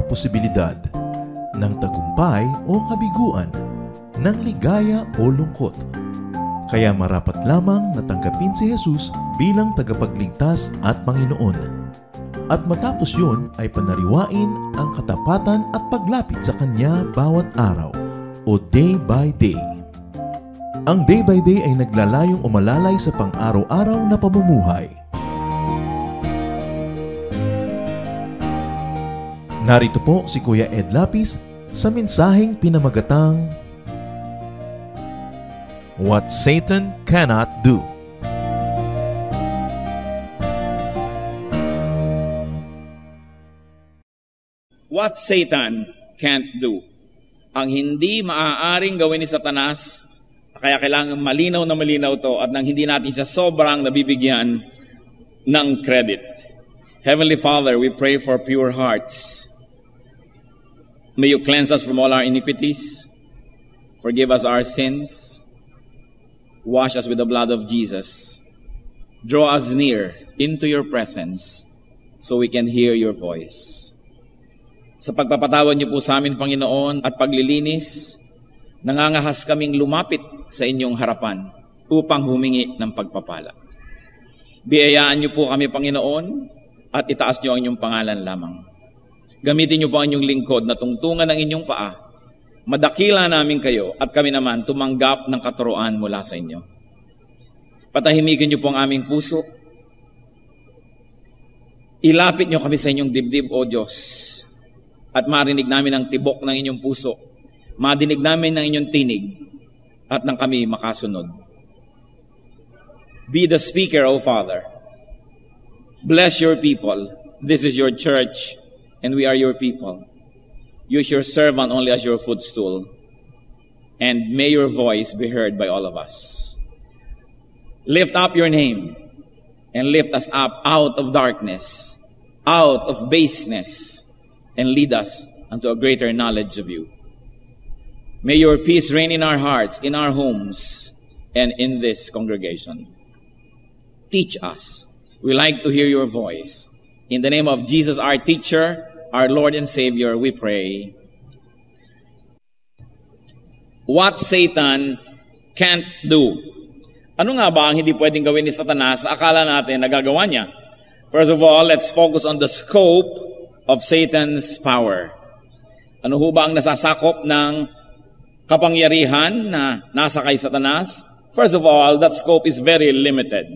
posibilidad ng tagumpay o kabiguan, ng ligaya o lungkot. Kaya marapat lamang na tanggapin si Jesus bilang tagapagligtas at Panginoon. At matapos yun ay panariwain ang katapatan at paglapit sa Kanya bawat araw o day by day. Ang day by day ay naglalayong umalalay sa pang-araw-araw na pamumuhay. Narito po si Kuya Ed Lapis sa mensaheng pinamagatang What Satan Cannot Do. What Satan can't do. Ang hindi maaaring gawin ni Satanas, kaya kailangan malinaw na malinaw to at nang hindi natin siya sobrang nabibigyan ng credit. Heavenly Father, we pray for pure hearts. May you cleanse us from all our iniquities, forgive us our sins, wash us with the blood of Jesus, draw us near into your presence so we can hear your voice. Sa pagpapatawad niyo po sa amin, Panginoon, at paglilinis, nangangahas kaming lumapit sa inyong harapan upang humingi ng pagpapala. Biyayaan niyo po kami, Panginoon, at itaas niyo ang inyong pangalan lamang. Gamitin niyo po ang inyong lingkod na tungtungan ng inyong paa. Madakila namin kayo at kami naman tumanggap ng katuruan mula sa inyo. Patahimikin niyo po ang aming puso. Ilapit niyo kami sa inyong dibdib, O Diyos, at marinig namin ang tibok ng inyong puso. Madinig namin ang inyong tinig at nang kami makasunod. Be the speaker, O Father. Bless your people. This is your church. And we are your people. Use your servant only as your footstool. And may your voice be heard by all of us. Lift up your name and lift us up out of darkness, out of baseness, and lead us unto a greater knowledge of you. May your peace reign in our hearts, in our homes, and in this congregation. Teach us. We like to hear your voice. In the name of Jesus, our teacher, our Lord and Savior, we pray. What Satan can't do. Ano nga ba ang hindi pwedeng gawin ni Satanas sa akala natin nagagawa niya? First of all, let's focus on the scope of Satan's power. Ano ho ba ang nasasakop ng kapangyarihan na nasa kay Satanas? First of all, that scope is very limited.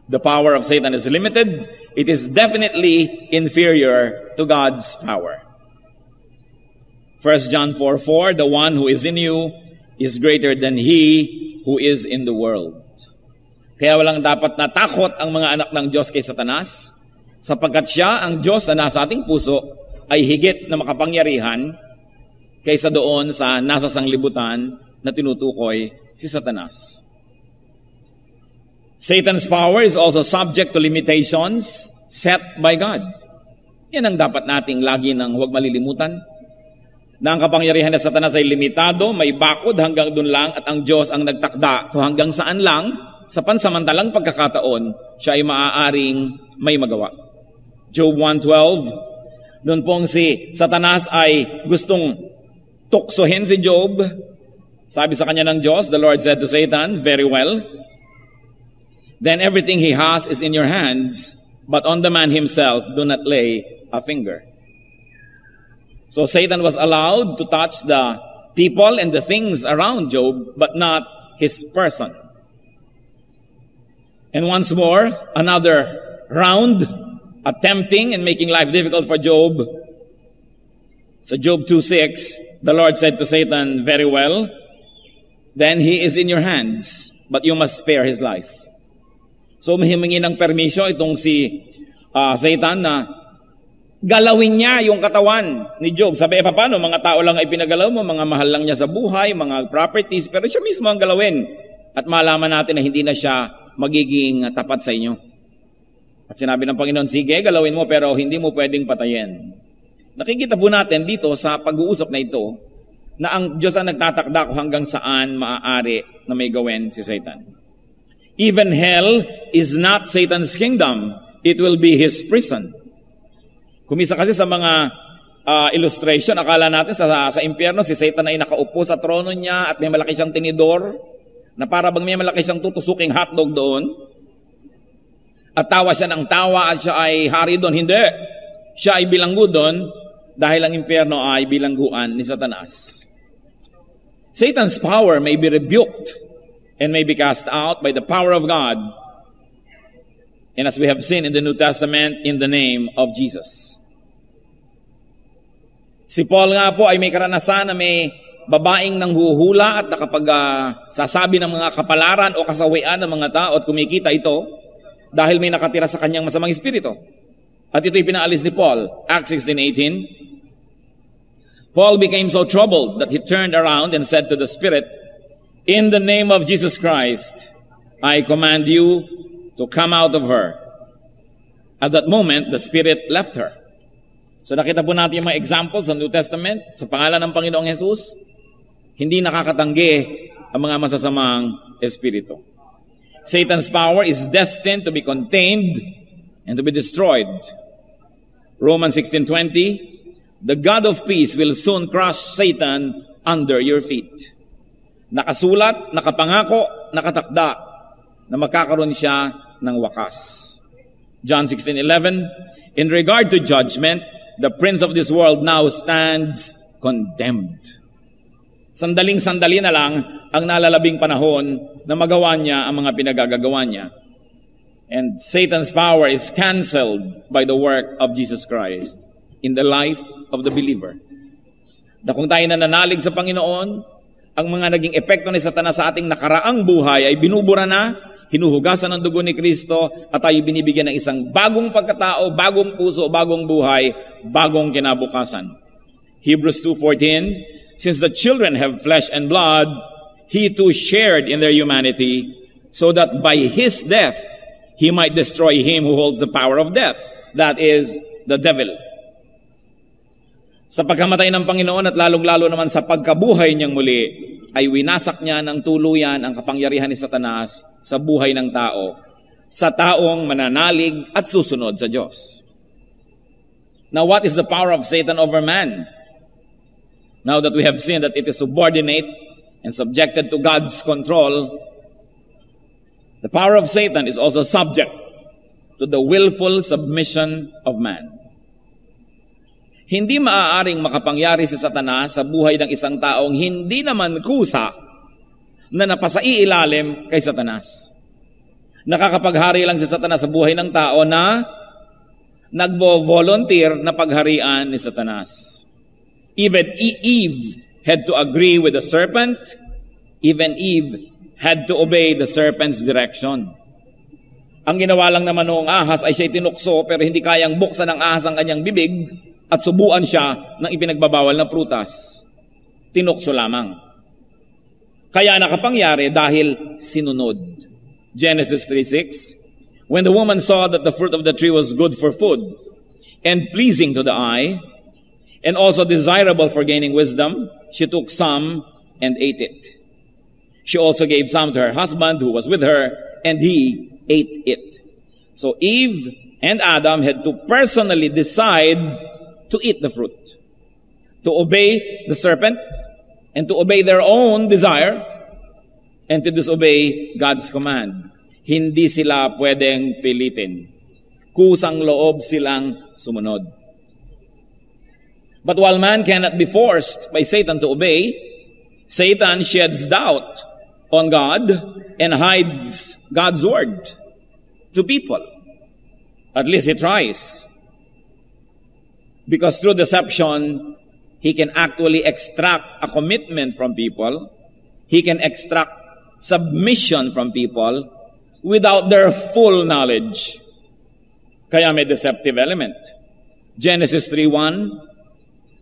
The power of Satan is limited. It is definitely inferior to God's power. 1 John 4:4, the one who is in you is greater than he who is in the world. Kaya walang dapat natakot ang mga anak ng Diyos kay Satanas, sapagkat siya, ang Diyos na nasa ating puso, ay higit na makapangyarihan kaysa doon sa nasa sanglibutan na tinutukoy si Satanas. Satan's power is also subject to limitations set by God. Yan ang dapat nating lagi nang huwag malilimutan. Na ang kapangyarihan ng Satanas ay limitado, may bakod hanggang dun lang, at ang Diyos ang nagtakda kung hanggang saan lang, sa pansamantalang pagkakataon, siya ay maaaring may magawa. Job 1:12, doon pong si Satanas ay gustong tuksohin si Job. Sabi sa kanya ng Diyos, the Lord said to Satan, very well, then everything he has is in your hands, but on the man himself do not lay a finger. So Satan was allowed to touch the people and the things around Job, but not his person. And once more, another round, attempting and making life difficult for Job. So Job 2:6, the Lord said to Satan, very well, then he is in your hands, but you must spare his life. So humingi ng permisyo itong si Satan na galawin niya yung katawan ni Job. Sabi, paano? Mga tao lang ay pinagalaw mo, mga mahal lang niya sa buhay, mga properties, pero siya mismo ang galawin. At malaman natin na hindi na siya magiging tapat sa inyo. At sinabi ng Panginoon, sige, galawin mo, pero hindi mo pwedeng patayin. Nakikita po natin dito sa pag-uusap na ito, na ang Diyos ang nagtatakda kung hanggang saan maaari na may gawin si Satan. Even hell is not Satan's kingdom. It will be his prison. Kumisa kasi sa mga illustration. Akala natin sa impyerno, si Satan ay nakaupo sa trono niya at may malaki siyang tinidor na para bang may malaki siyang tutusuking hotdog doon. At tawa siya ng tawa at siya ay hari doon. Hindi. Siya ay bilanggo doon dahil ang impyerno ay bilangguan ni Satanas. Satan's power may be rebuked and may be cast out by the power of God. And as we have seen in the New Testament, in the name of Jesus. Si Paul nga po ay may karanasan na may babaeng nanghuhula at sasabi ng mga kapalaran o kasawian ng mga tao at kumikita ito dahil may nakatira sa kanyang masamang espiritu. At ito'y pinaalis ni Paul. Acts 16:18. Paul became so troubled that he turned around and said to the spirit, "In the name of Jesus Christ, I command you to come out of her." At that moment, the spirit left her. So nakita po natin yung mga examples sa New Testament, sa pangalan ng Panginoong Jesus, hindi nakakatanggi ang mga masasamang espiritu. Satan's power is destined to be contained and to be destroyed. Romans 16:20, the God of peace will soon crush Satan under your feet. Nakasulat, nakapangako, nakatakda na magkakaroon siya ng wakas. John 16:11, in regard to judgment, the prince of this world now stands condemned. Sandaling-sandali na lang ang nalalabing panahon na magawa niya ang mga pinagagagawa niya. And Satan's power is canceled by the work of Jesus Christ in the life of the believer. Na kung tayo nananalig sa Panginoon, ang mga naging epekto ni Satanas sa ating nakaraang buhay ay binubura na, hinuhugasan ng dugo ni Kristo, at tayo binibigyan ng isang bagong pagkatao, bagong puso, bagong buhay, bagong kinabukasan. Hebrews 2:14, since the children have flesh and blood, he too shared in their humanity, so that by his death, he might destroy him who holds the power of death, that is, the devil. Sa pagkamatay ng Panginoon at lalong-lalo naman sa pagkabuhay niyang muli, ay winasak niya ng tuluyan ang kapangyarihan ni Satanas sa buhay ng tao, sa taong mananalig at susunod sa Diyos. Now, what is the power of Satan over man? Now that we have seen that it is subordinate and subjected to God's control, the power of Satan is also subject to the willful submission of man. Hindi maaaring makapangyari si Satanas sa buhay ng isang taong hindi naman kusa na napasailalim kay Satanas. Nakakapaghari lang si Satanas sa buhay ng tao na nagvo-volunteer na pagharian ni Satanas. Even Eve had to agree with the serpent. Even Eve had to obey the serpent's direction. Ang ginawa lang naman noong ahas ay siya'y tinukso pero hindi kayang buksan ng ahas ang kanyang bibig at subuan siya ng ipinagbabawal na prutas. Tinukso lamang. Kaya nakapangyari dahil sinunod. Genesis 3:6, when the woman saw that the fruit of the tree was good for food and pleasing to the eye and also desirable for gaining wisdom, she took some and ate it. She also gave some to her husband who was with her, and he ate it. So Eve and Adam had to personally decide to eat the fruit, to obey the serpent, and to obey their own desire, and to disobey God's command. Hindi sila pwedeng pilitin. Kusang loob silang sumunod. But while man cannot be forced by Satan to obey, Satan sheds doubt on God and hides God's word to people. At least he tries. Because through deception, he can actually extract a commitment from people. He can extract submission from people without their full knowledge. Kaya may deceptive element. Genesis 3:1,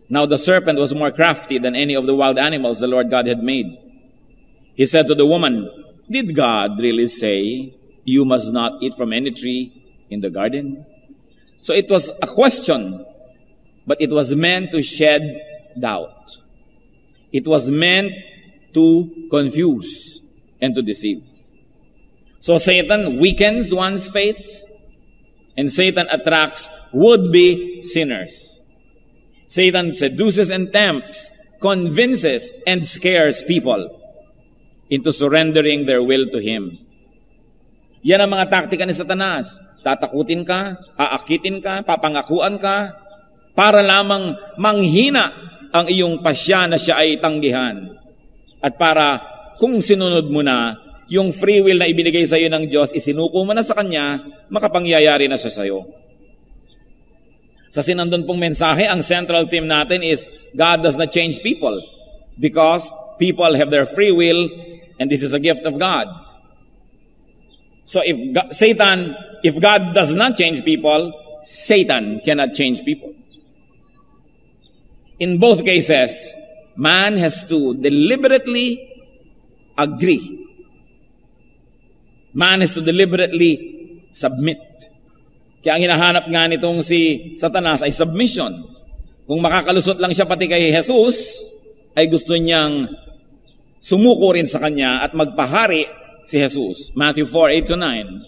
now the serpent was more crafty than any of the wild animals the Lord God had made. He said to the woman, did God really say, you must not eat from any tree in the garden? So it was a question, but it was meant to shed doubt. It was meant to confuse and to deceive. So Satan weakens one's faith, and Satan attracts would-be sinners. Satan seduces and tempts, convinces and scares people into surrendering their will to him. Yan ang mga taktika ni Satanas. Tatakutin ka, aakitin ka, papangakuan ka, para lamang manghina ang iyong pasya na siya ay tanggihan. At para kung sinunod mo na, yung free will na ibinigay sa iyo ng Diyos, isinuko mo na sa Kanya, makapangyayari na siya sa iyo. Sa sinandun pong mensahe, ang central theme natin is, God does not change people because people have their free will and this is a gift of God. So if God does not change people, Satan cannot change people. In both cases, man has to deliberately agree. Man has to deliberately submit. Kaya ang hinahanap nga nitong si Satanas ay submission. Kung makakalusot lang siya pati kay Jesus, ay gusto niyang sumuko rin sa kanya at magpahari si Jesus. Matthew 4:8-9.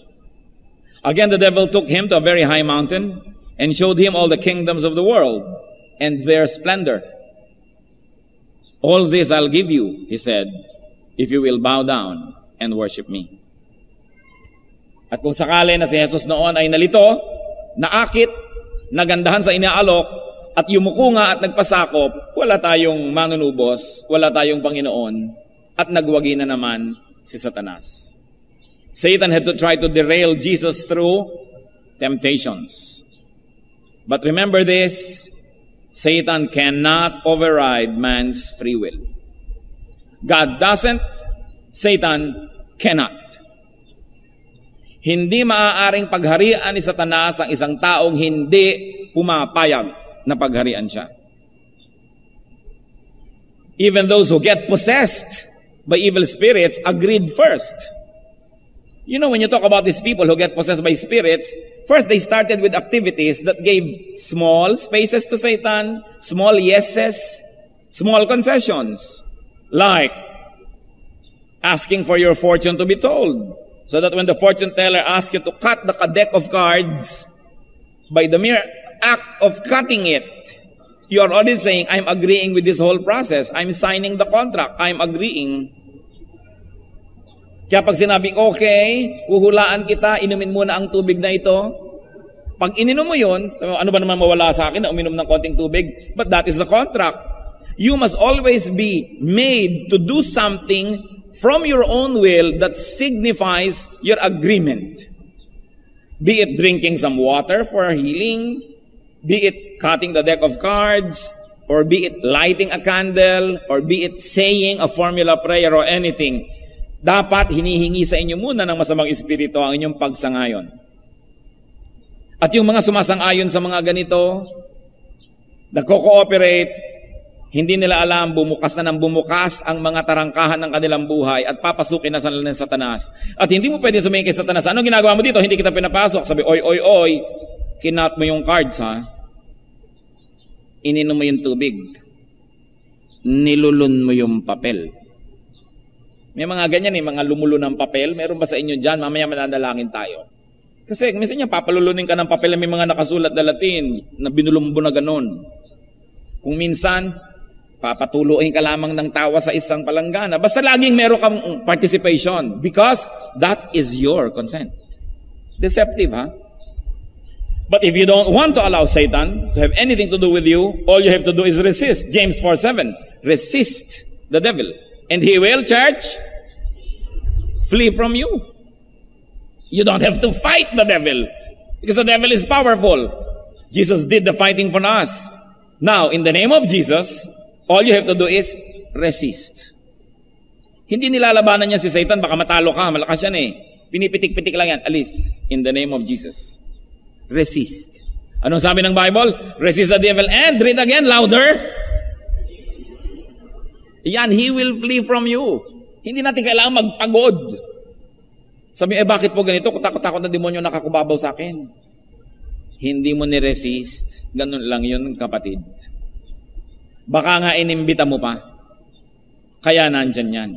Again, the devil took him to a very high mountain and showed him all the kingdoms of the world and their splendor. All this I'll give you, he said, if you will bow down and worship me. At kung sakali na si Jesus noon ay nalito, naakit, nagandahan sa inaalok, at yumuko nga at nagpasakop, wala tayong manunubos, wala tayong Panginoon, at nagwagi na naman si Satanas. Satan had to try to derail Jesus through temptations. But remember this, Satan cannot override man's free will. God doesn't, Satan cannot. Hindi maaaring pagharian ni Satanas ang isang taong hindi pumapayag na pagharian siya. Even those who get possessed by evil spirits agreed first. You know, when you talk about these people who get possessed by spirits, first they started with activities that gave small spaces to Satan, small yeses, small concessions, like asking for your fortune to be told. So that when the fortune teller asks you to cut the deck of cards, by the mere act of cutting it, you are already saying, I'm agreeing with this whole process. I'm signing the contract. I'm agreeing. Kaya pag sinabing, okay, huhulaan kita, inumin muna ang tubig na ito. Pag ininom mo yun, ano ba naman mawala sa akin na uminom ng konting tubig? But that is the contract. You must always be made to do something from your own will that signifies your agreement. Be it drinking some water for healing, be it cutting the deck of cards, or be it lighting a candle, or be it saying a formula prayer or anything. Dapat hinihingi sa inyo muna ng masamang espiritu ang inyong pagsangayon. At yung mga sumasang-ayon sa mga ganito, nagko-cooperate, hindi nila alam, bumukas na ng bumukas ang mga tarangkahan ng kanilang buhay at papasukin na sa ng Satanas. At hindi mo pwede sabihin kay Satanas, ano ginagawa mo dito? Hindi kita pinapasok. Sabi, oy, kinat mo yung cards, ha? Ininom mo yung tubig. Nilulun mo yung papel. May mga ganyan mga lumulo ng papel. Meron ba sa inyo dyan? Mamaya mananalangin tayo. Kasi minsan niya, papalulunin ka ng papel na may mga nakasulat na Latin na binulumbo na ganon. Kung minsan, papatuluin ka lamang ng tawa sa isang palanggana. Basta laging meron kang participation because that is your consent. Deceptive, ha? But if you don't want to allow Satan to have anything to do with you, all you have to do is resist. James 4:7. Resist the devil. And he will, church, flee from you. You don't have to fight the devil because the devil is powerful. Jesus did the fighting for us. Now, in the name of Jesus, all you have to do is resist. Hindi nilalabanan niya si Satan, baka matalo ka, malakas yan Pinipitik-pitik lang yan, alis. In the name of Jesus. Resist. Anong sabi ng Bible? Resist the devil and, read again, louder. Yan, he will flee from you. Hindi natin kailangan magpagod. Sabi, bakit po ganito? Takot-takot na demonyo nakakubabaw sa akin. Hindi mo ni-resist. Ganun lang yun, kapatid. Baka nga inimbita mo pa. Kaya nandyan yan.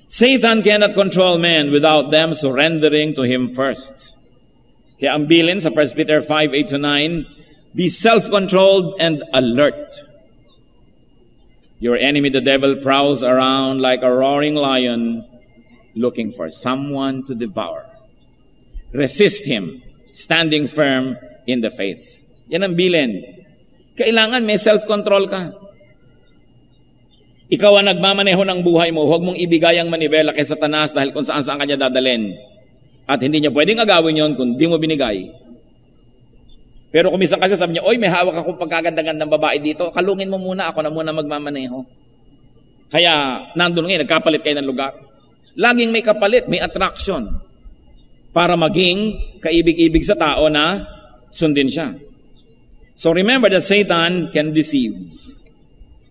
Satan cannot control men without them surrendering to him first. Kaya ang bilin sa 1 Peter 5:8-9, Be self-controlled and alert. Your enemy, the devil, prowls around like a roaring lion looking for someone to devour. Resist him, standing firm in the faith. Yan ang bilin. Kailangan may self-control ka. Ikaw ang nagmamaneho ng buhay mo. Huwag mong ibigay ang manibela kay Satanas dahil kung saan-saan kanya dadalhin. At hindi niya pwedeng agawin yon kung di mo binigay. Pero kung minsan kasi sabi niya, oy, may hawak akong pagkaganda-gandang babae dito, kalungin mo muna, ako na muna magmamaneho. Kaya nandun ngayon, nagkapalit kayo ng lugar. Laging may kapalit, may attraction. Para maging kaibig-ibig sa tao na sundin siya. So remember that Satan can deceive.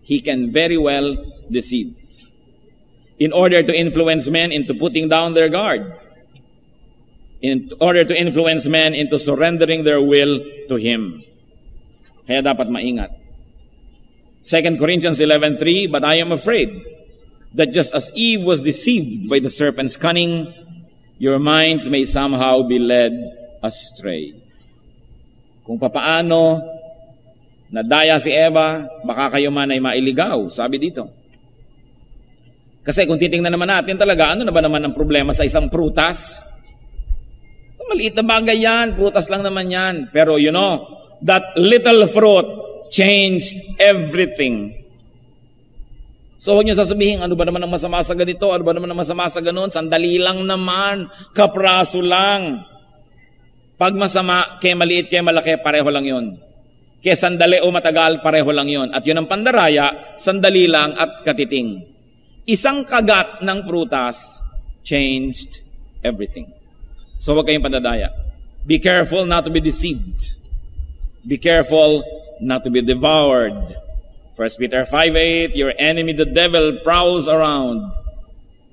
He can very well deceive. In order to influence men into putting down their guard. In order to influence men into surrendering their will to Him. Kaya dapat maingat. 2 Corinthians 11:3, but I am afraid that just as Eve was deceived by the serpent's cunning, your minds may somehow be led astray. Kung papaano nadaya si Eva, baka kayo man ay mailigaw, sabi dito. Kasi kung titingnan naman natin talaga, ano na ba naman ang problema sa isang prutas? So maliit na bagay yan, prutas lang naman yan. Pero you know, that little fruit changed everything. So huwag niyo sasabihin, ano ba naman ang masama sa ganito? Ano ba naman ang masama sa ganon? Sandali lang naman, kapraso lang. Pag masama, kaya maliit, kaya malaki, pareho lang yun. Kaya sandali o matagal, pareho lang yun. At yun ang pandaraya, sandali lang at katiting. Isang kagat ng prutas changed everything. So huwag kayong pandadaya. Be careful not to be deceived. Be careful not to be devoured. 1 Peter 5:8, your enemy the devil prowls around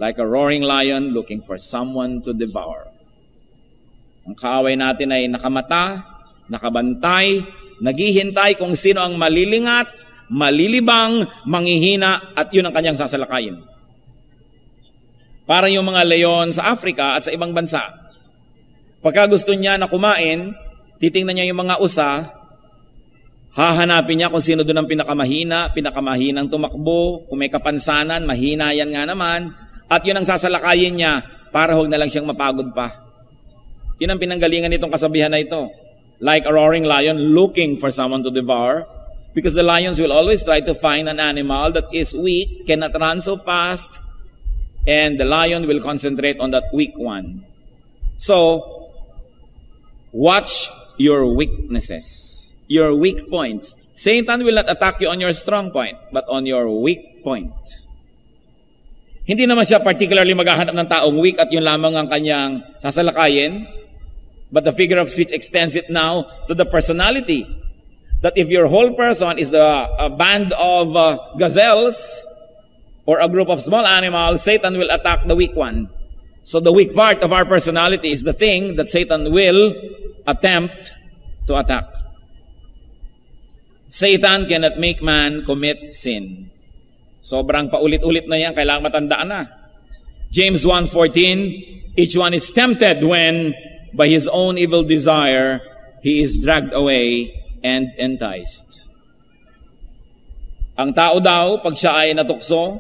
like a roaring lion looking for someone to devour. Ang kaaway natin ay nakamata, nakabantay, naghihintay kung sino ang malilingat, malilibang, manghihina, at yun ang kanyang sasalakayin. Parang yung mga leon sa Africa at sa ibang bansa. Pagka gusto niya na kumain, titingnan niya yung mga usa, hahanapin niya kung sino doon ang pinakamahinang tumakbo, kung may kapansanan, mahina yan nga naman, at yun ang sasalakayin niya para huwag na lang siyang mapagod pa. Yun ang pinanggalingan nitong kasabihan na ito. Like a roaring lion looking for someone to devour, because the lions will always try to find an animal that is weak, cannot run so fast, and the lion will concentrate on that weak one. So, watch your weaknesses, your weak points. Satan will not attack you on your strong point, but on your weak point. Hindi naman siya particularly maghahanap ng taong weak at yun lamang ang kanyang sasalakayin. But the figure of speech extends it now to the personality. That if your whole person is a band of gazelles or a group of small animals, Satan will attack the weak one. So the weak part of our personality is the thing that Satan will attempt to attack. Satan cannot make man commit sin. Sobrang paulit-ulit na yan, kailangan matandaan na. James 1:14, each one is tempted when by his own evil desire, he is dragged away and enticed. Ang tao daw, pag siya ay natukso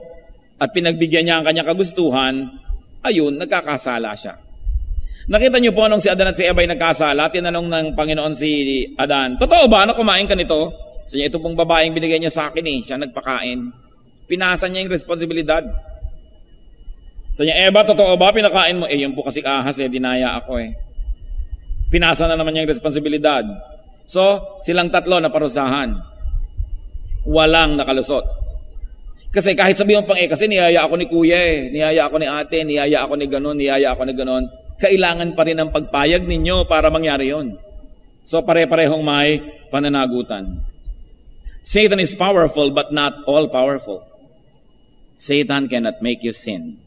at pinagbigyan niya ang kanyang kagustuhan, ayun, nagkakasala siya. Nakita niyo po nung si Adan at si Eva ay nagkasala, tinanong ng Panginoon si Adan, totoo ba na kumain ka nito? Sabi niya, ito pong babaeng binigay niya sa akin siya nagpakain. Pinasa niya yung responsibilidad. Sabi niya, Eva, totoo ba pinakain mo? Yun po kasi ahas dinaya ako Pinasa na naman yung responsibilidad. So, silang tatlo na parusahan. Walang nakalusot. Kasi kahit sabihin pang kasi niyaya ako ni kuya niyaya ako ni ate, niyaya ako ni ganon, niyaya ako ni ganon, kailangan pa rin ang pagpayag ninyo para mangyari yon. So, pare-parehong may pananagutan. Satan is powerful but not all-powerful. Satan cannot make you sin.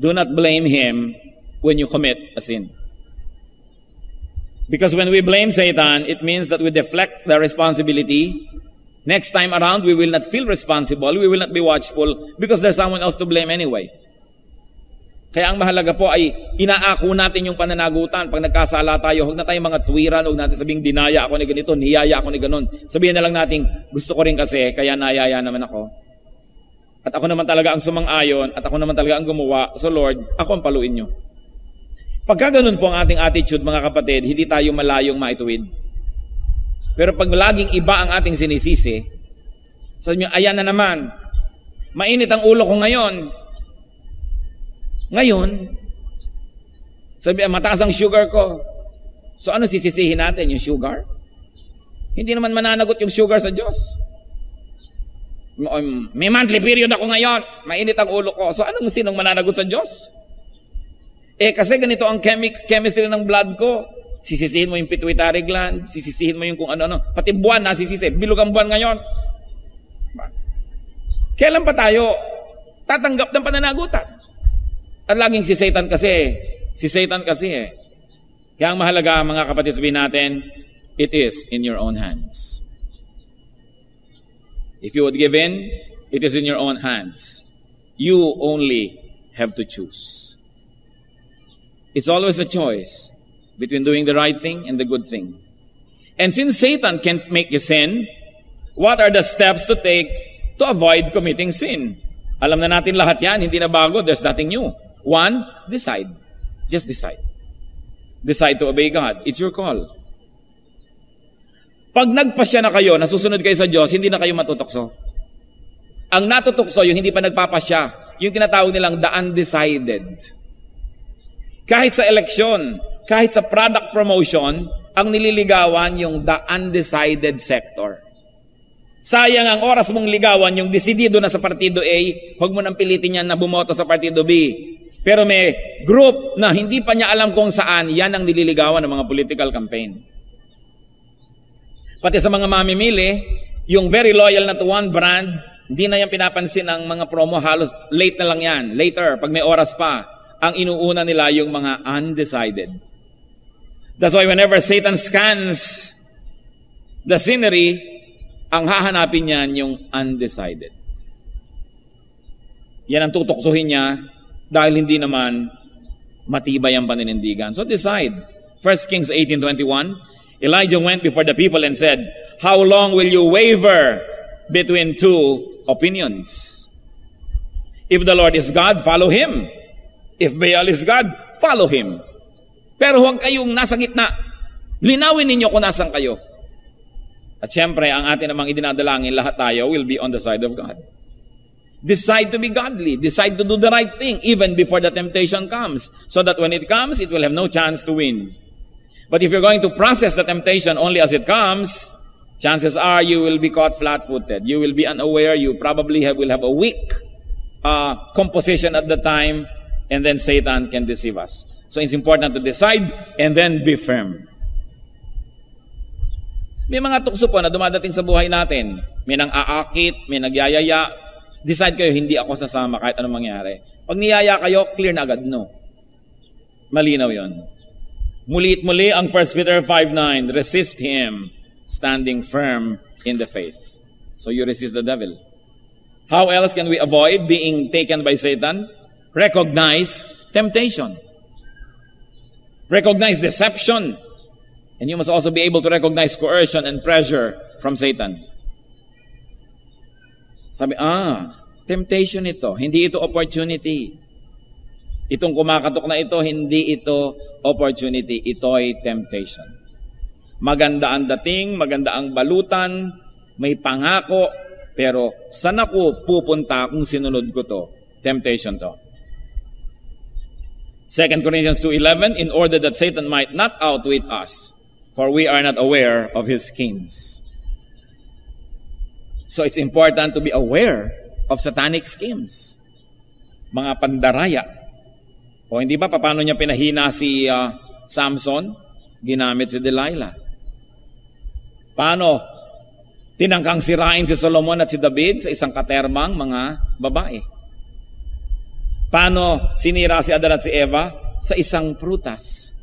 Do not blame him when you commit a sin. Because when we blame Satan, it means that we deflect the responsibility. Next time around, we will not feel responsible. We will not be watchful because there's someone else to blame anyway. Kaya ang mahalaga po ay inaako natin yung pananagutan. Pag nagkasala tayo, huwag na tayong mga tuwiran, huwag natin sabing dinaya ako ni ganito, niyaya ako ni ganon. Sabihin na lang natin, gusto ko rin kasi, kaya nayaya naman ako. At ako naman talaga ang sumang-ayon, at ako naman talaga ang gumawa. So Lord, ako ang paluin nyo. Pagka ganun po ang ating attitude, mga kapatid, hindi tayo malayong maituwid. Pero pag laging iba ang ating sinisisi, sabi nyo, ayan na naman, mainit ang ulo ko ngayon. Ngayon, sabi, mataas ang sugar ko. So ano sisisihin natin? Yung sugar? Hindi naman mananagot yung sugar sa Diyos. May monthly period ako ngayon. Mainit ang ulo ko. So anong sinong mananagot sa Diyos? Kasi ganito ang chemistry ng blood ko. Sisisihin mo yung pituitary gland. Sisisihin mo yung kung ano-ano. Pati buwan nasisisi. Bilog ang buwan ngayon. Kailan pa tayo tatanggap ng pananagutan? At laging si Satan kasi Kaya ang mahalaga, mga kapatid, sabihin natin, it is in your own hands. If you would give in, it is in your own hands. You only have to choose. It's always a choice between doing the right thing and the good thing. And since Satan can't make you sin, what are the steps to take to avoid committing sin? Alam na natin lahat yan, hindi na bago, there's nothing new. 1, decide. Just decide. Decide to obey God. It's your call. Pag nagpasya na kayo, nasusunod kayo sa Diyos, hindi na kayo matutokso. Ang natutokso, yung hindi pa nagpapasya, yung tinatawag nilang the undecided. Kahit sa eleksyon, kahit sa product promotion, ang nililigawan yung the undecided sector. Sayang ang oras mong ligawan yung desidido na sa Partido A, huwag mo nang pilitin yan na bumoto sa Partido B. Pero may group na hindi pa niya alam kung saan, yan ang nililigawan ng mga political campaign. Pati sa mga mamimili, yung very loyal na to one brand, hindi na yan pinapansin ang mga promo, halos late na lang yan. Later, pag may oras pa, ang inuuna nila yung mga undecided. That's why whenever Satan scans the scenery, ang hahanapin niyan yung undecided. Yan ang tutuksuhin niya dahil hindi naman matibay ang paninindigan. So decide. 1 Kings 18:21, Elijah went before the people and said, "How long will you waver between two opinions? If the Lord is God, follow Him. If Baal is God, follow Him." Pero huwag kayong nasa gitna. Linawin ninyo kung nasan kayo. At syempre, ang atin namang idinadalangin, lahat tayo will be on the side of God. Decide to be godly. Decide to do the right thing even before the temptation comes. So that when it comes, it will have no chance to win. But if you're going to process the temptation only as it comes, chances are you will be caught flat-footed. You will be unaware. You probably will have a weak composition at the time, and then Satan can deceive us. So it's important to decide and then be firm. May mga tukso po na dumadating sa buhay natin. May nang aakit, may nagyayaya. Decide kayo, hindi ako sasama kahit anong mangyari. Pag niyaya kayo, clear na agad, no. Malinaw yon. Muli't muli ang 1 Peter 5:9, resist him, standing firm in the faith. So you resist the devil. How else can we avoid being taken by Satan? Recognize temptation. Recognize deception. And you must also be able to recognize coercion and pressure from Satan. Sabi, temptation ito. Hindi ito opportunity. Itong kumakatok na ito, hindi ito opportunity. Ito ay temptation. Maganda ang dating, maganda ang balutan, may pangako, pero saan ako pupunta kung sinunod ko to? Temptation to. 2 Corinthians 2:11, in order that Satan might not outwit us, for we are not aware of his schemes. So it's important to be aware of satanic schemes. Mga pandaraya. O hindi ba, paano niya pinahina si Samson? Ginamit si Delilah. Paano tinangkang sirain si Solomon at si David sa isang katermang mga babae? Paano sinira si Adan at si Eva? Sa isang prutas.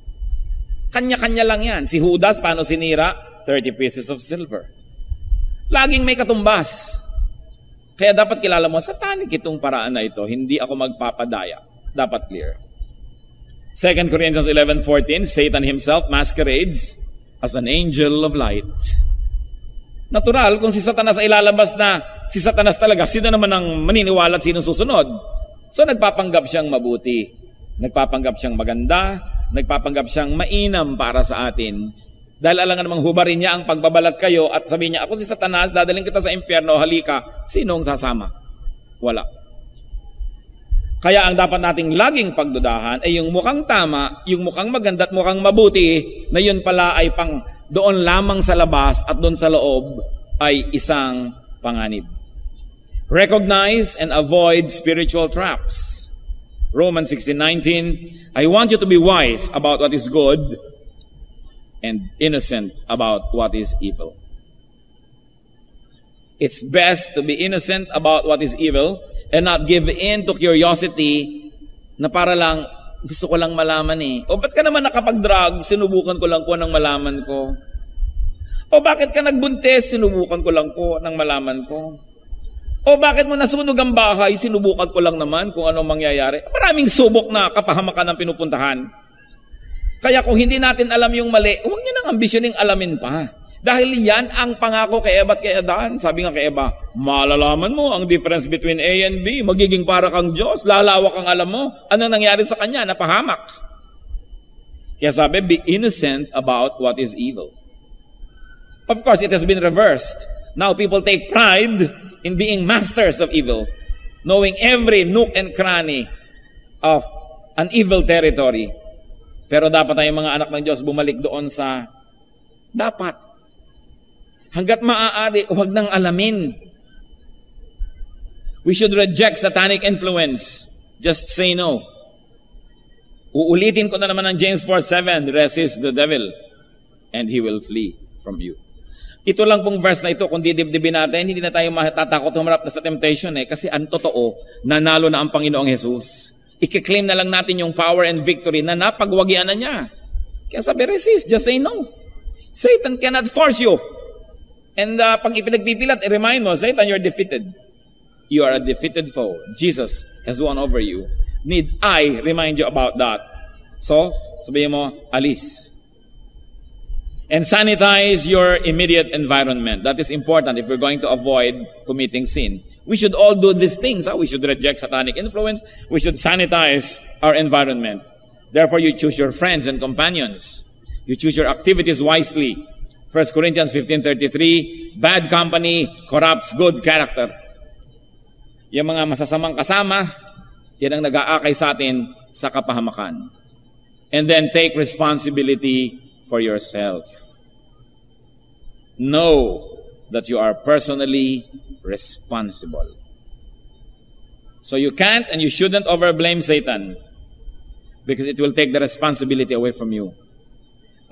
Kanya-kanya lang yan. Si Judas, paano sinira? 30 pieces of silver. Laging may katumbas. Kaya dapat kilala mo, satanic itong paraan na ito. Hindi ako magpapadaya. dapat clear. 2 Corinthians 11:14, Satan himself masquerades as an angel of light. Natural, kung si Satanas ay ilalabas na si Satanas talaga, sino naman ang maniniwala at sino susunod? So nagpapanggap siyang mabuti, nagpapanggap siyang maganda, nagpapanggap siyang mainam para sa atin. Dahil alangan namang hubarin niya ang pagbabalat kayo at sabihin niya, ako si Satanas, dadaling kita sa impyerno, halika. Sinong sasama? Wala. Kaya ang dapat nating laging pagdudahan ay yung mukhang tama, yung mukhang maganda at mukhang mabuti, na yun pala ay pang doon lamang sa labas at doon sa loob ay isang panganib. Recognize and avoid spiritual traps. Romans 16:19, I want you to be wise about what is good and innocent about what is evil. It's best to be innocent about what is evil and not give in to curiosity na para lang, gusto ko lang malaman O ba't ka naman nakapag-drug? Sinubukan ko lang po ng malaman ko. O bakit ka nagbuntis? Sinubukan ko lang po ng malaman ko. O bakit mo nasunog ang bahay? Sinubukan ko lang naman kung anong mangyayari. Maraming subok na kapahamakan ang pinupuntahan. Kaya kung hindi natin alam yung mali, huwag niyo nang ambisyoning alamin pa. Dahil yan ang pangako kay Eva at kay Adan. Sabi nga kay Eva, malalaman mo ang difference between A and B. Magiging para kang Diyos. Lalawak ang alam mo. Ano nangyari sa kanya? Napahamak. Kaya sabi, be innocent about what is evil. Of course, it has been reversed. Now people take pride in being masters of evil, knowing every nook and cranny of an evil territory. Pero dapat tayong mga anak ng Diyos bumalik doon sa dapat. Hanggat maaari, huwag nang alamin. We should reject satanic influence. Just say no. Uulitin ko na naman ang James 4:7, resist the devil and he will flee from you. Ito lang pong verse na ito, kung didibdibin natin, hindi na tayo matatakot humarap na sa temptation kasi ang totoo, nanalo na ang Panginoong Jesus. I-claim na lang natin yung power and victory na napagwagian na niya. Kaya sabi, resist, just say no. Satan cannot force you. And pag ipinagpipilat, i-remind mo, Satan, you're defeated. You are a defeated foe. Jesus has won over you. Need I remind you about that? So, sabihin mo, alis. And sanitize your immediate environment. That is important if we're going to avoid committing sin. We should all do these things. We should reject satanic influence. We should sanitize our environment. Therefore, you choose your friends and companions. You choose your activities wisely. 1 Corinthians 15:33, bad company corrupts good character. Yung mga masasamang kasama, yan ang nag-aakay sa atin sa kapahamakan. And then take responsibility for yourself. Know that you are personally responsible. So you can't and you shouldn't overblame Satan because it will take the responsibility away from you.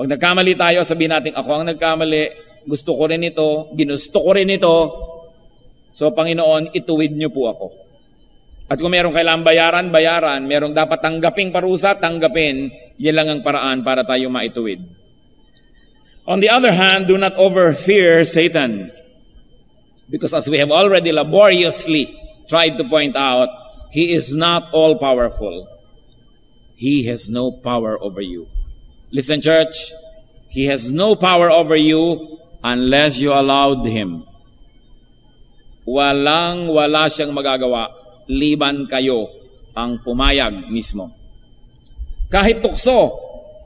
Pag nagkamali tayo, sabihin natin, ako ang nagkamali, gusto ko rin ito, ginusto ko rin ito. So, Panginoon, ituwid niyo po ako. At kung merong kailangang bayaran, merong dapat tanggaping parusa, tanggapin, yan lang ang paraan para tayo maituwid. On the other hand, do not overfear Satan. Because as we have already laboriously tried to point out, he is not all-powerful. He has no power over you. Listen, church, he has no power over you unless you allowed him. Wala siyang magagawa, liban kayo ang pumayag mismo. Kahit tukso,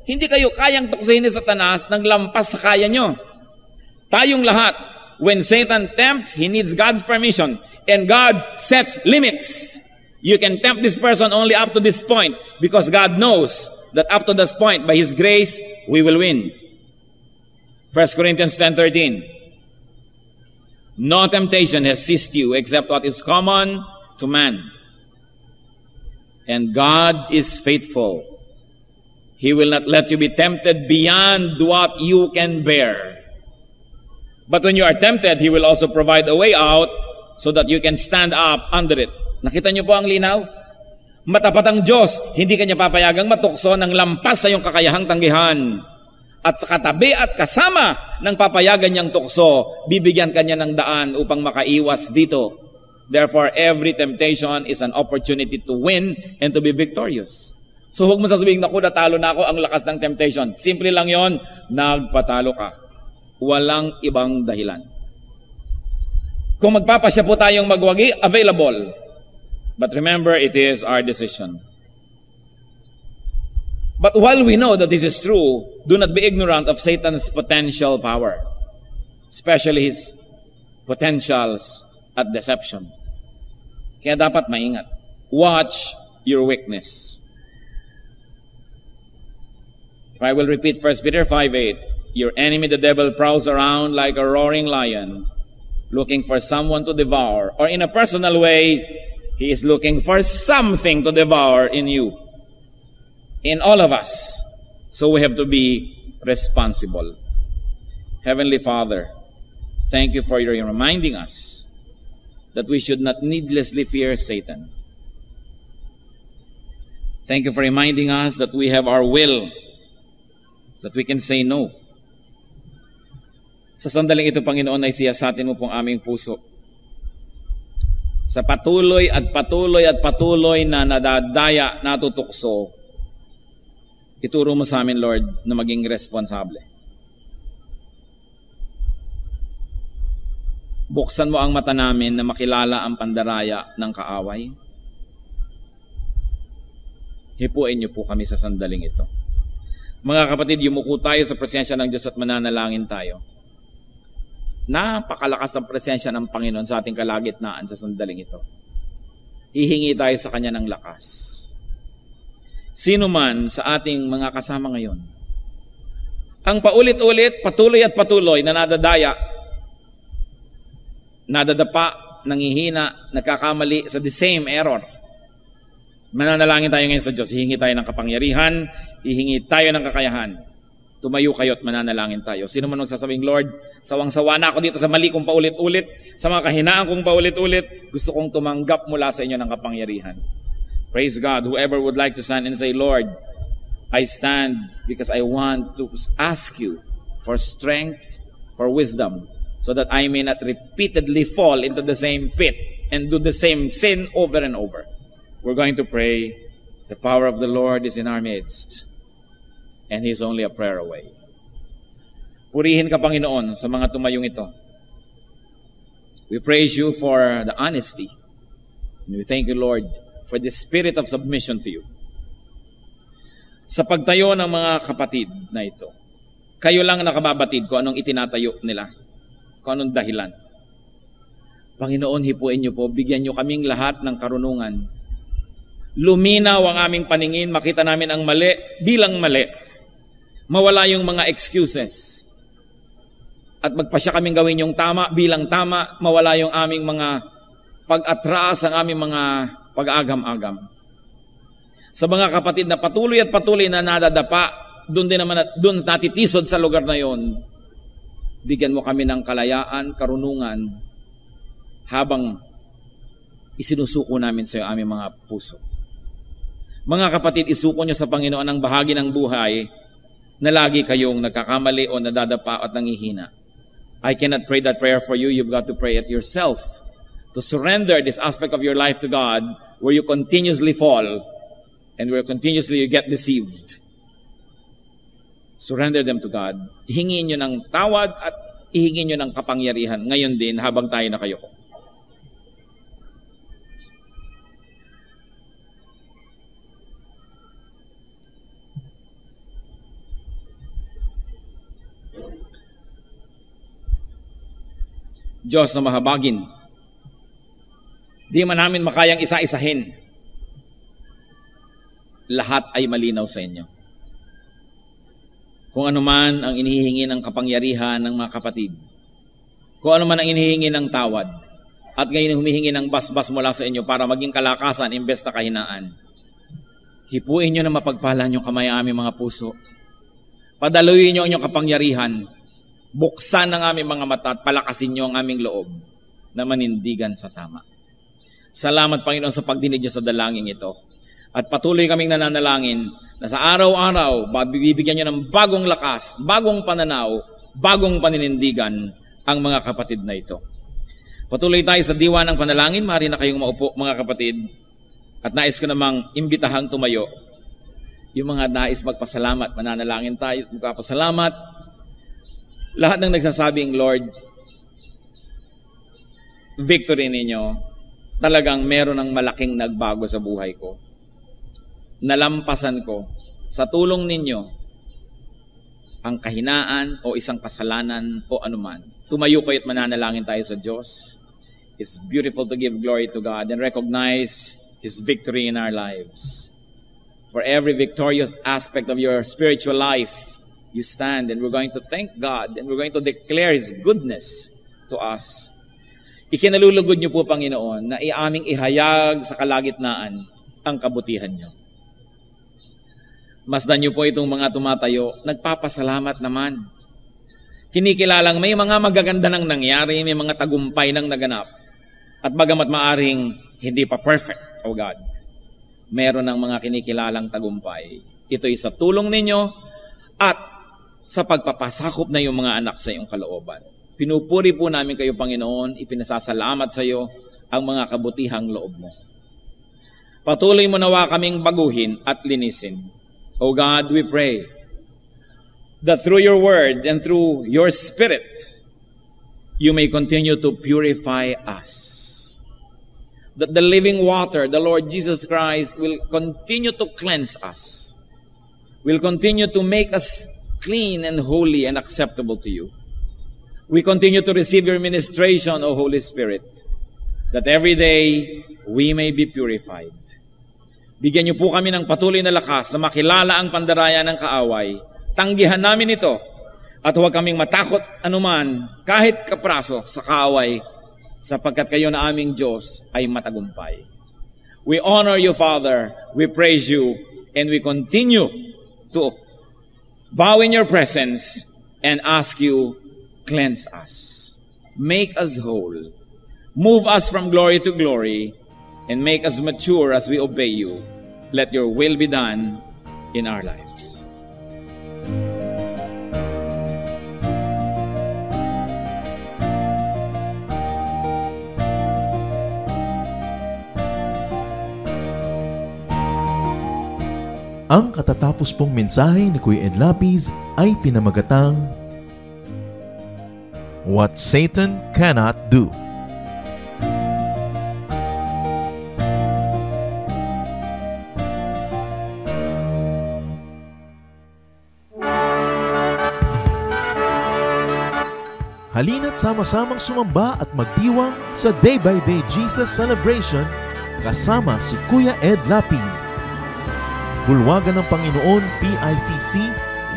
hindi kayo kayang tuksohin ni Satanas ng lampas sa kaya nyo. Tayong lahat, when Satan tempts, he needs God's permission. And God sets limits. You can tempt this person only up to this point because God knows that up to this point, by His grace, we will win. 1 Corinthians 10:13. No temptation has seized you except what is common to man. And God is faithful. He will not let you be tempted beyond what you can bear. But when you are tempted, He will also provide a way out so that you can stand up under it. Nakita niyo po ang linaw? Matapat ang Diyos, hindi kanya papayagang matukso ng lampas sa iyong kakayahang tanggihan. At sa katabi at kasama ng papayagan niyang tukso, bibigyan kanya ng daan upang makaiwas dito. Therefore, every temptation is an opportunity to win and to be victorious. So huwag mo sasabihin, naku, natalo na ako, ang lakas ng temptation. Simple lang yon, nagpatalo ka. Walang ibang dahilan. Kung magpapasya po tayong magwagi, available. But remember, it is our decision. But while we know that this is true, do not be ignorant of Satan's potential power, especially his potentials at deception. Kaya dapat maingat. Watch your weakness. I will repeat 1 Peter 5:8. Your enemy, the devil, prowls around like a roaring lion, looking for someone to devour. Or in a personal way, he is looking for something to devour in you, in all of us. So we have to be responsible. Heavenly Father, thank you for your reminding us that we should not needlessly fear Satan. Thank you for reminding us that we have our will, that we can say no. Sa sandaling ito, Panginoon, ay siyasatin mo pong aming puso. Sa patuloy at patuloy na nadadaya, natutukso, ituro mo sa amin, Lord, na maging responsable. Buksan mo ang mata namin na makilala ang pandaraya ng kaaway. Hipuin niyo po kami sa sandaling ito. Mga kapatid, yumuko tayo sa presensya ng Diyos at mananalangin tayo. Napakalakas ng presensya ng Panginoon sa ating kalagitnaan sa sandaling ito. Hihingi tayo sa Kanya ng lakas. Sino man sa ating mga kasama ngayon, ang paulit-ulit, patuloy na nadadaya, nadadapa, nanghihina, nagkakamali sa the same error. Mananalangin tayo ngayon sa Diyos. Hihingi tayo ng kapangyarihan, hihingi tayo ng kakayahan. Tumayo kayo at mananalangin tayo. Sino man magsasabing, Lord, sawang-sawa na ako dito sa mali kong paulit-ulit, sa mga kahinaan kong paulit-ulit, gusto kong tumanggap mula sa inyo ng kapangyarihan. Praise God. Whoever would like to stand and say, Lord, I stand because I want to ask you for strength, for wisdom, so that I may not repeatedly fall into the same pit and do the same sin over and over. We're going to pray. The power of the Lord is in our midst. And He is only a prayer away. Purihin ka, Panginoon, sa mga tumayong ito. We praise you for the honesty. And we thank you, Lord, for the spirit of submission to you. Sa pagtayo ng mga kapatid na ito, kayo lang nakababatid kung anong itinatayo nila, kung anong dahilan. Panginoon, hipuin niyo po, bigyan niyo kaming lahat ng karunungan. Luminaw ang aming paningin, makita namin ang mali bilang mali. Mawala yung mga excuses. At magpasya kaming gawin yung tama bilang tama, mawala yung aming mga pag-atras, ang aming mga pag-agam-agam. Sa mga kapatid na patuloy na nadadapa, doon natitisod sa lugar na yon, bigyan mo kami ng kalayaan, karunungan, habang isinusuko namin sa iyo aming mga puso. Mga kapatid, isuko nyo sa Panginoon ang bahagi ng buhay na lagi kayong nagkakamali o nadadapa at nangihina. I cannot pray that prayer for you. You've got to pray it yourself. To surrender this aspect of your life to God where you continuously fall and where continuously you get deceived. Surrender them to God. Ihingin nyo ng tawad at ihingin nyo ng kapangyarihan. Ngayon din, habang tayo nakayuko. Diyos na mahabagin, di man namin makayang isa-isahin. Lahat ay malinaw sa inyo. Kung ano man ang inihihingi ng kapangyarihan ng mga kapatid, kung ano man ang inihihingi ng tawad, at ngayon humihingi ng basbas mula sa inyo para maging kalakasan imbes na kahinaan, hipuin nyo na mapagpala nyo kamay aming mga puso. Padaluyin nyo ang inyong kapangyarihan. Buksan ang aming mga mata at palakasin nyo ang aming loob na manindigan sa tama. Salamat, Panginoon, sa pagdinig nyo sa dalangin ito. At patuloy kaming nananalangin na sa araw-araw, bibigyan nyo ng bagong lakas, bagong pananaw, bagong paninindigan ang mga kapatid na ito. Patuloy tayo sa diwa ng panalangin. Maaari na kayong maupo, mga kapatid. At nais ko namang imbitahang tumayo. Yung mga nais magpasalamat, mananalangin tayo, magpapasalamat. Lahat ng nagsasabing, Lord, victory ninyo, talagang meron ng malaking nagbago sa buhay ko. Nalampasan ko sa tulong ninyo ang kahinaan o isang kasalanan o anuman. Tumayo kayo at mananalangin tayo sa Diyos. It's beautiful to give glory to God and recognize His victory in our lives. For every victorious aspect of your spiritual life, you stand and we're going to thank God and we're going to declare His goodness to us. Ikinalulugod niyo po, Panginoon, na iaming ihayag sa kalagitnaan ang kabutihan niyo. Masdan niyo po itong mga tumatayo, nagpapasalamat naman. Kinikilalang may mga magaganda nang nangyari, may mga tagumpay nang naganap. At bagamat maaring hindi pa perfect, O God, meron ng mga kinikilalang tagumpay. Ito'y sa tulong ninyo at sa pagpapasakop na yung mga anak sa iyong kalooban. Pinupuri po namin kayo, Panginoon, ipinasasalamat sa iyo ang mga kabutihang loob mo. Patuloy mo nawa kaming baguhin at linisin. O God, we pray that through your word and through your spirit, you may continue to purify us. That the living water, the Lord Jesus Christ, will continue to cleanse us, will continue to make us clean and holy and acceptable to you. We continue to receive your ministration, O Holy Spirit, that every day we may be purified. Bigyan niyo po kami ng patuloy na lakas na makilala ang pandaraya ng kaaway. Tanggihan namin ito at huwag kaming matakot anuman kahit kapraso sa kaaway sapagkat kayo na aming Diyos ay matagumpay. We honor you, Father. We praise you and we continue to bow in your presence and ask you, cleanse us. Make us whole. Move us from glory to glory and make us mature as we obey you. Let your will be done in our lives. Ang katatapos pong mensahe ni Kuya Ed Lapiz ay pinamagatang What Satan Cannot Do. Halina't sama-samang sumamba at magdiwang sa Day by Day Jesus Celebration kasama si Kuya Ed Lapiz. Bulwagan ng Panginoon PICC,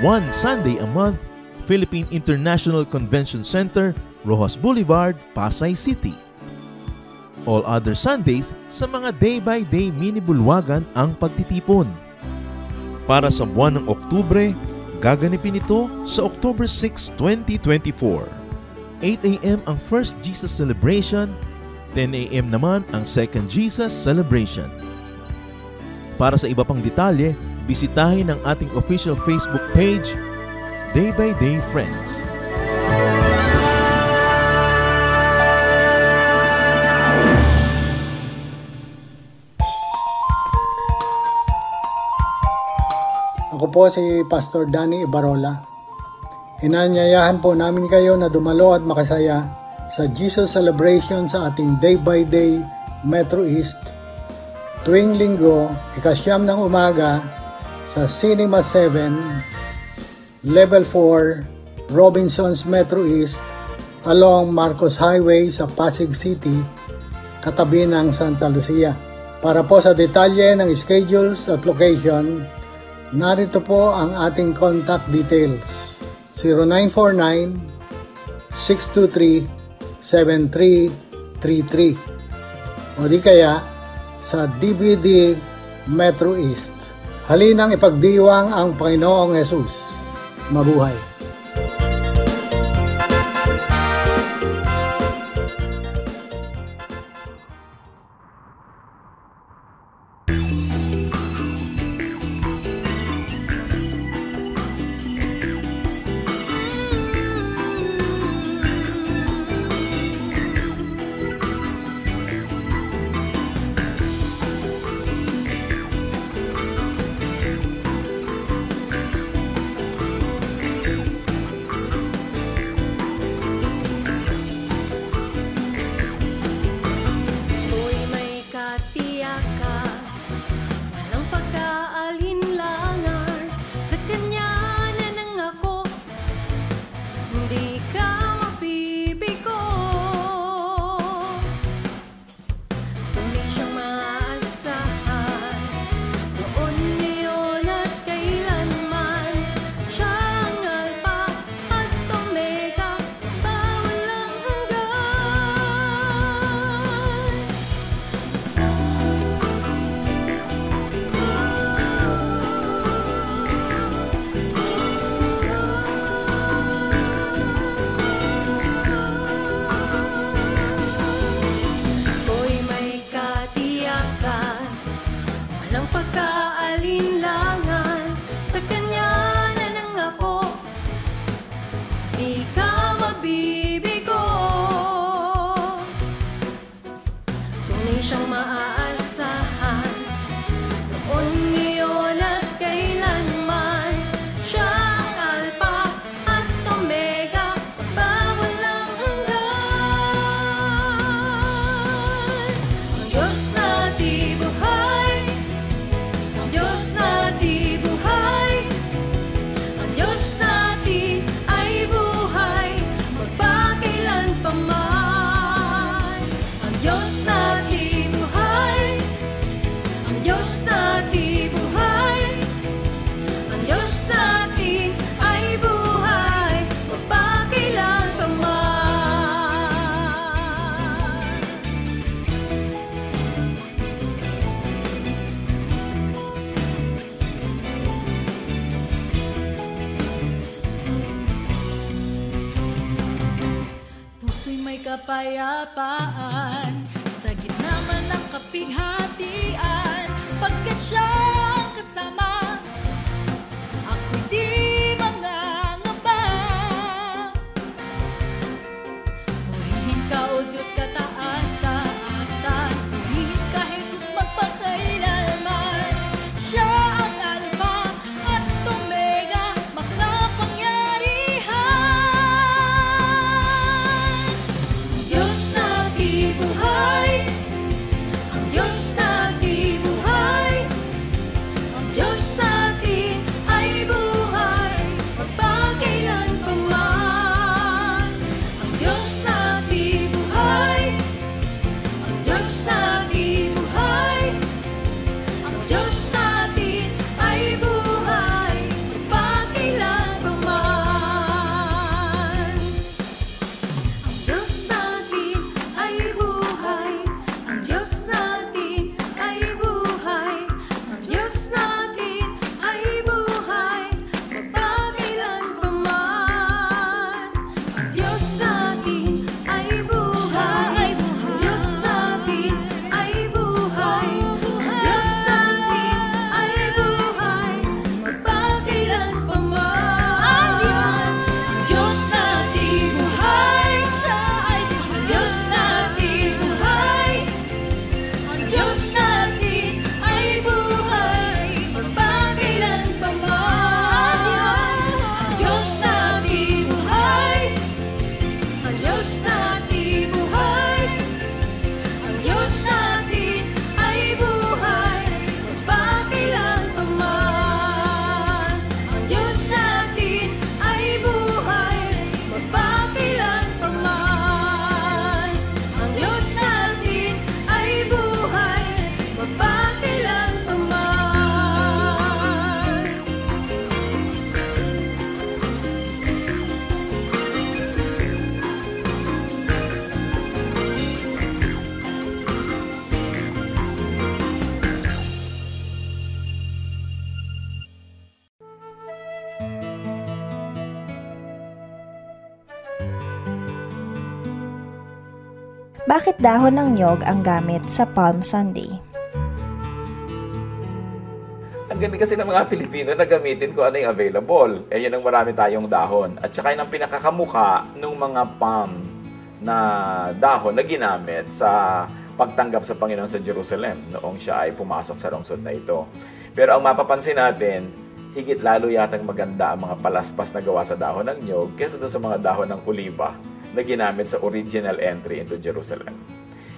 one Sunday a month, Philippine International Convention Center, Rojas Boulevard, Pasay City. All other Sundays sa mga Day by Day mini bulwagan ang pagtitipon. Para sa buwan ng Oktubre, gaganipin ito sa October 6, 2024. 8 a.m. ang First Jesus Celebration, 10 a.m. naman ang Second Jesus Celebration. Para sa iba pang detalye, bisitahin ang ating official Facebook page, Day by Day Friends. Ako po si Pastor Danny Ibarola. Inanyayahan po namin kayo na dumalo at makasaya sa Jesus Celebration sa ating Day by Day Metro East tuwing linggo, 9:00 ng umaga sa Cinema 7, Level 4, Robinsons Metro East along Marcos Highway sa Pasig City, katabi ng Santa Lucia. Para po sa detalye ng schedules at location, narito po ang ating contact details. 0949-623-7333 o di kaya sa DVD Metro East. Halinang ipagdiwang ang Panginoong Jesus. Mabuhay! katiyakan, walang pagkaalinlangan, sa Kanya na nangako, hindi ka mabibigo. Tunay siyang maaasahan, noon, ngayon at kailanman. Siya ang Alpha at Omega, walang ako'y may katiyakan, walang pagkaalinlangan, sa Kanya na nangako, di ka mabibigo. Tunay siyang maaasahan, noon, ngayon at kailanman. Siya ang Alpha at Omega, walang hanggan. Ang Diyos na di buhay, ang Diyos na di buhay, ang Diyos natin ay buhay, magpakailanpaman. Ang Diyos na di buhay, ang Diyos na di buhay, ang Diyos natin ay buhay, magpakailanpaman. Puso'y may kapayapaan, sa gitna man ng kapighatian, pagkat siya ang kasama, ako'y di mangangamba. Purihin ka, O Diyos, kataas-taasan, purihin ka, Jesus, magpakailanman. Siya ang Alpha at Omega, makapangyarihan. Ang Diyos na di buhay, ang Diyos na di buhay, ang Diyos natin ay buhay, magpakailanpaman. Ang Diyos na di buhay, ang Diyos na di buhay, ang Diyos natin ay buhay, magpakailanpaman. Ang Diyos natin ay buhay, ang Diyos natin ay buhay, ang Diyos natin ay buhay, magpakailanpaman. Ang Diyos natin ay buhay, ang Diyos natin ay buhay, ang Diyos natin ay buhay, magpakailanpaman. Ang Diyos natin buhay, siya ay buhay. Ang Diyos natin buhay, ang Diyos natin ay buhay, magpakailanpaman. Ang Diyos natin buhay, ang Diyos natin buhay, ang Diyos natin ay buhay, magpakailanpaman. Ang Diyos natin ay buhay, magpakailanpaman. Ang Diyos natin ay buhay, magpakailanpaman. Bakit dahon ng niyog ang gamit sa Palm Sunday? Ang ganda kasi ng mga Pilipino na gamitin kung ano yung available. Eh, yan ang marami tayong dahon. At saka yun ang pinakakamukha ng mga palm na dahon na ginamit sa pagtanggap sa Panginoon sa Jerusalem noong siya ay pumasok sa lungsod na ito. Pero ang mapapansin natin, higit lalo yatang maganda ang mga palaspas na gawa sa dahon ng niyog kaysa doon sa mga dahon ng oliba na ginamit sa original entry into Jerusalem.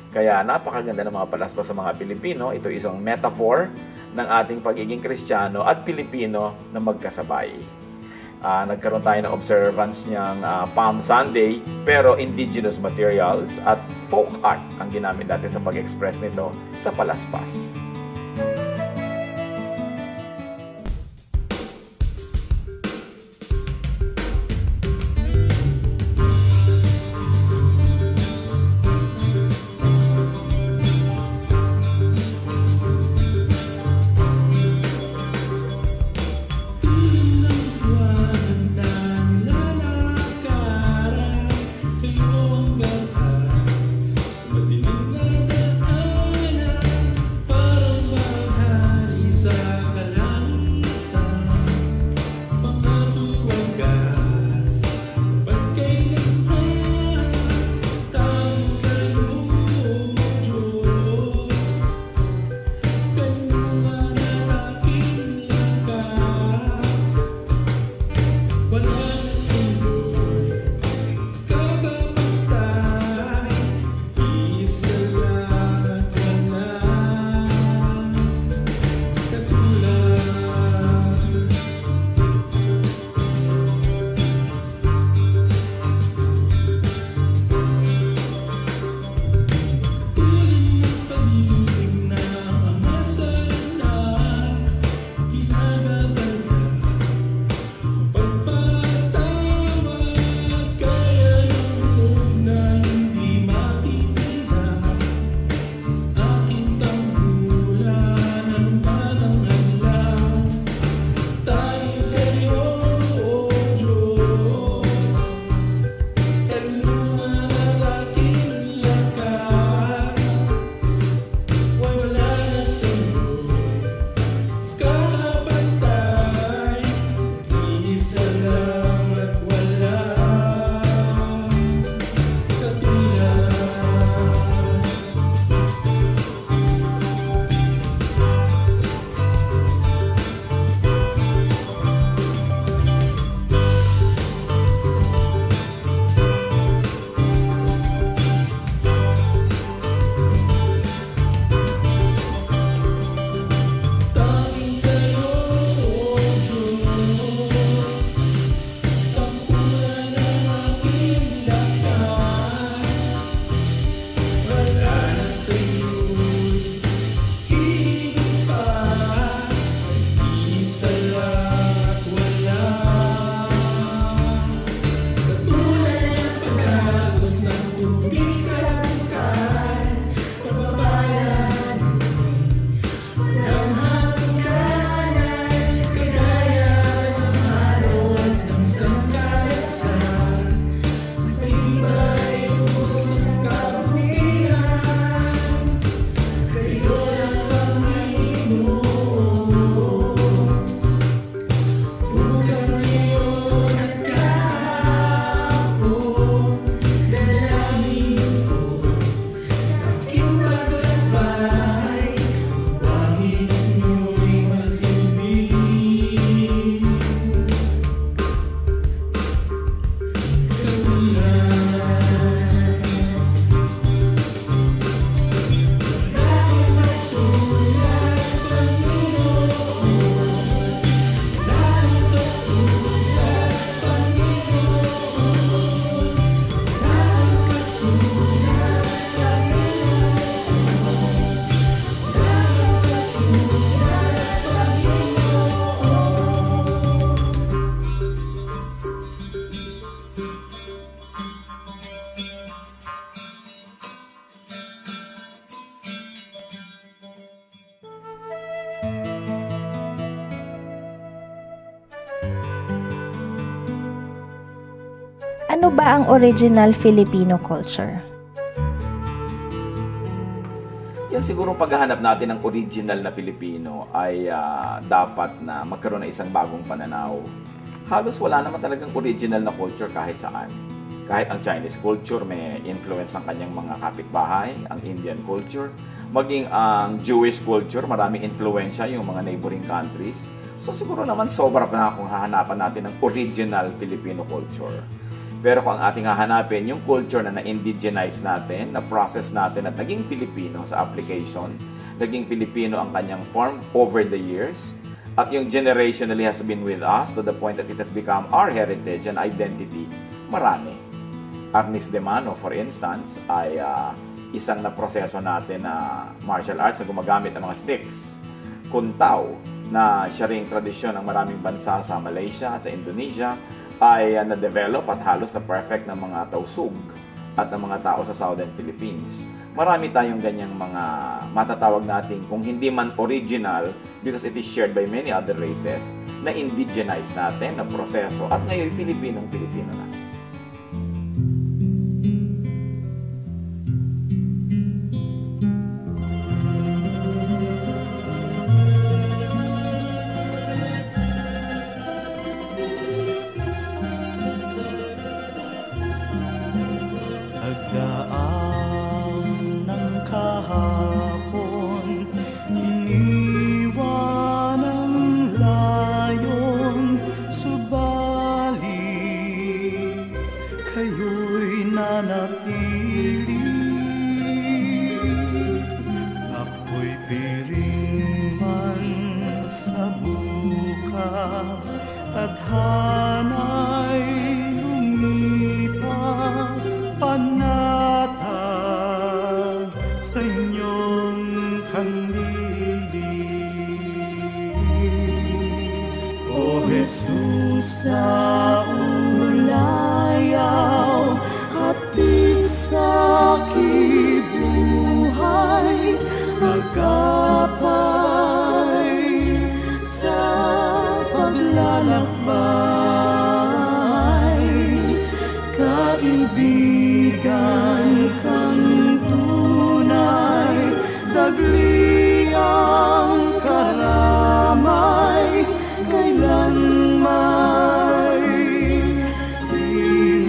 Kaya napakaganda ng mga palaspas sa mga Pilipino. Ito isang metaphor ng ating pagiging Kristiyano at Pilipino na magkasabay. Nagkaroon tayo ng observance niyang Palm Sunday, pero indigenous materials at folk art ang ginamit natin sa pag-express nito sa palaspas. Ano ba ang original Filipino culture? Yan siguro paghahanap natin ng original na Filipino ay dapat na magkaroon ng isang bagong pananaw. Halos wala naman talagang original na culture kahit saan. Kahit ang Chinese culture may influence ng kanyang mga kapitbahay, ang Indian culture, maging ang Jewish culture, maraming influensya yung mga neighboring countries. So siguro naman sobra pa kung hahanapan natin ng original Filipino culture. Pero kung ang ating hahanapin, yung culture na na-indigenize natin, na-process natin at naging Filipino sa application, naging Filipino ang kanyang form over the years, at yung generationally has been with us to the point that it has become our heritage and identity, marami. Arnis de Mano, for instance, ay isang naproseso natin na martial arts na gumagamit ng mga sticks. Kuntaw, na siya ring tradisyon ng maraming bansa sa Malaysia at sa Indonesia, ay na-develop at halos na perfect ng mga tausug at ng mga tao sa Southern Philippines. Marami tayong ganyang mga matatawag natin, kung hindi man original, because it is shared by many other races, na indigenize natin, na proseso, at ngayon Pilipinong-Pilipino na. Nagdaan ng kahapon, iniwan ang layon, subalit kayo'y nanatili. Ako'y piring man sa bukas, tadhana'y lumipas, panatag sa inyong kandili. O Jesus, sa ulayaw, hatid sa kibuhay, agapay sa paglalakbay, kaibigan kang tunay, dagli ang karamay, kailanman di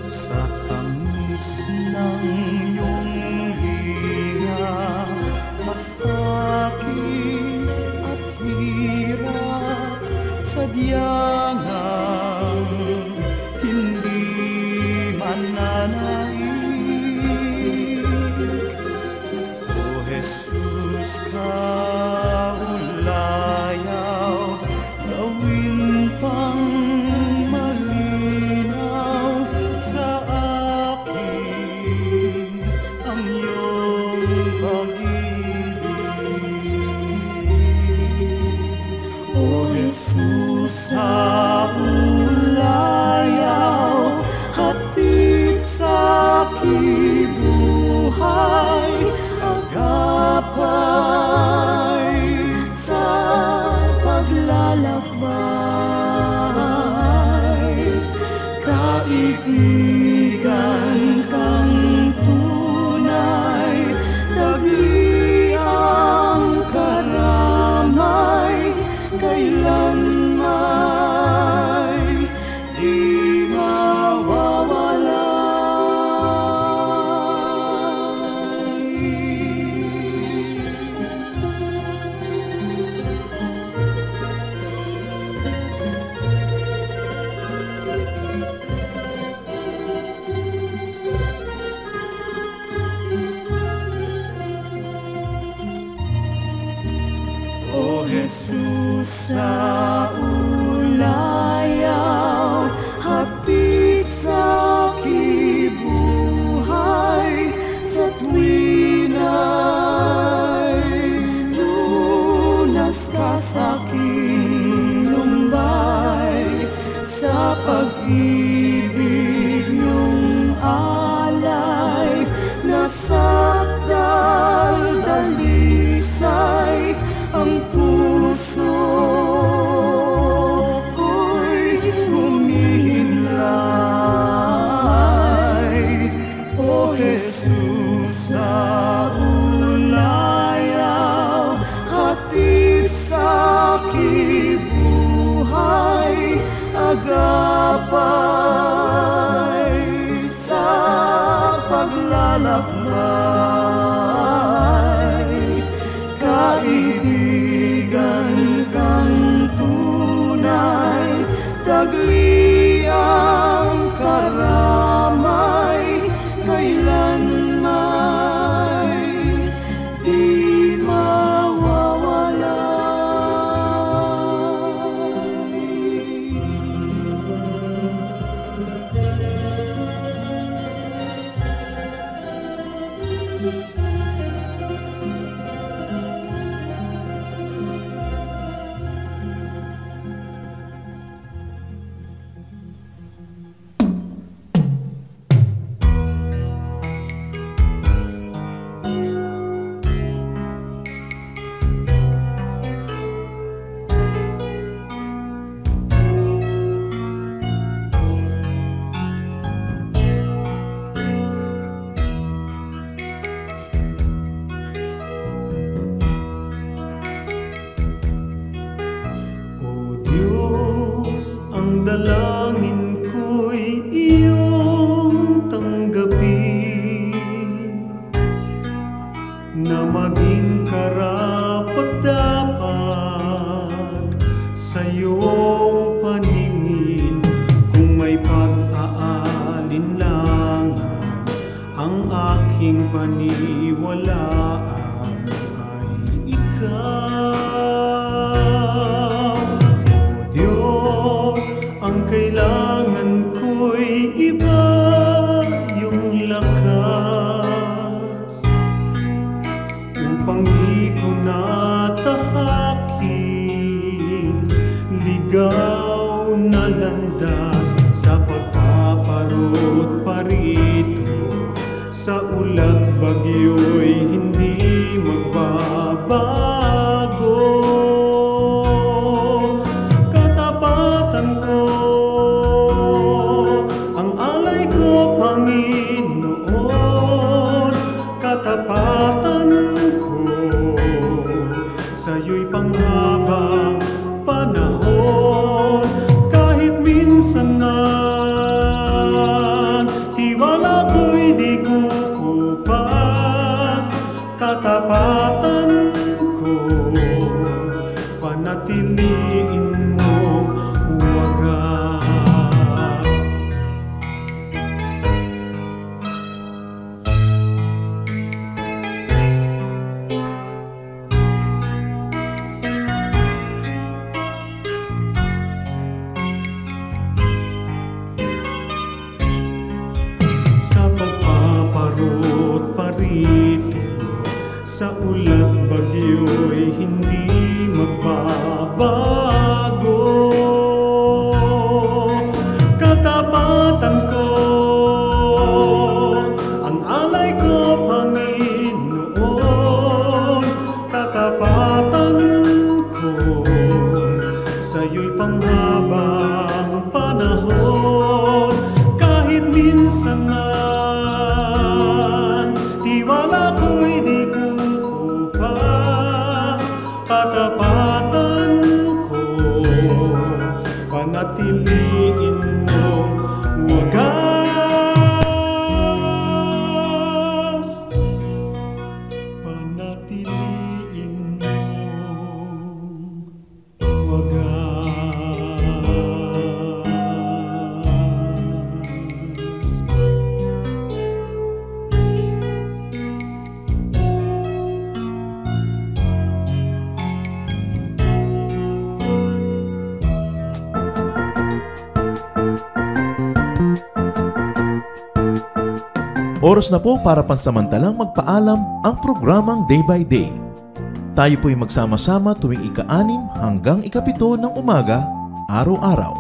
sa tamis ng iyong hiya, masakit at hirap, sadyang hindi mananaig. O Jesus, kaulayaw, gawin pang malinaw sa akin ang iyong pag-ibig. O Jesus, sa ulayaw, hatid sa kibuhay, agapay sa paglalakbay, kaibigan kang tunay, dagli ang karamay, kailanman di mawawalay. aking paniwalaan ay ikaw. O Diyos, ang kailangan ko'y iba yung lakas upang di ko natahakin ligaw na landas sa pagpaparot parito. Sa ulat bagyo'y hindi magbabago. Katapatan ko, ang alay ko, Panginoon. Katapatan ko, sa'yo'y panghabang panahon. Kahit minsan na tiwala ko'y di kukupas, katapatan ko, panatiliin mong wagas. Sa pagpaparot parito, sa ulat bagyo'y hindi magbabago. Katapatan ko, ang alay ko, Panginoon. Katapatan ko, sa'yo'y panghabang panahon. Kahit minsan man tiwala ko'y di kukupas, katapatan ko, panatiliin mong wagas. Panatiliin mong wagas. Oras na po para pansamantalang magpaalam ang programang Day by Day. Tayo po'y magsama-sama tuwing ika-6 hanggang ika-7 ng umaga, araw-araw.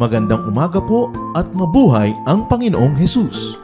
Magandang umaga po at mabuhay ang Panginoong Hesus!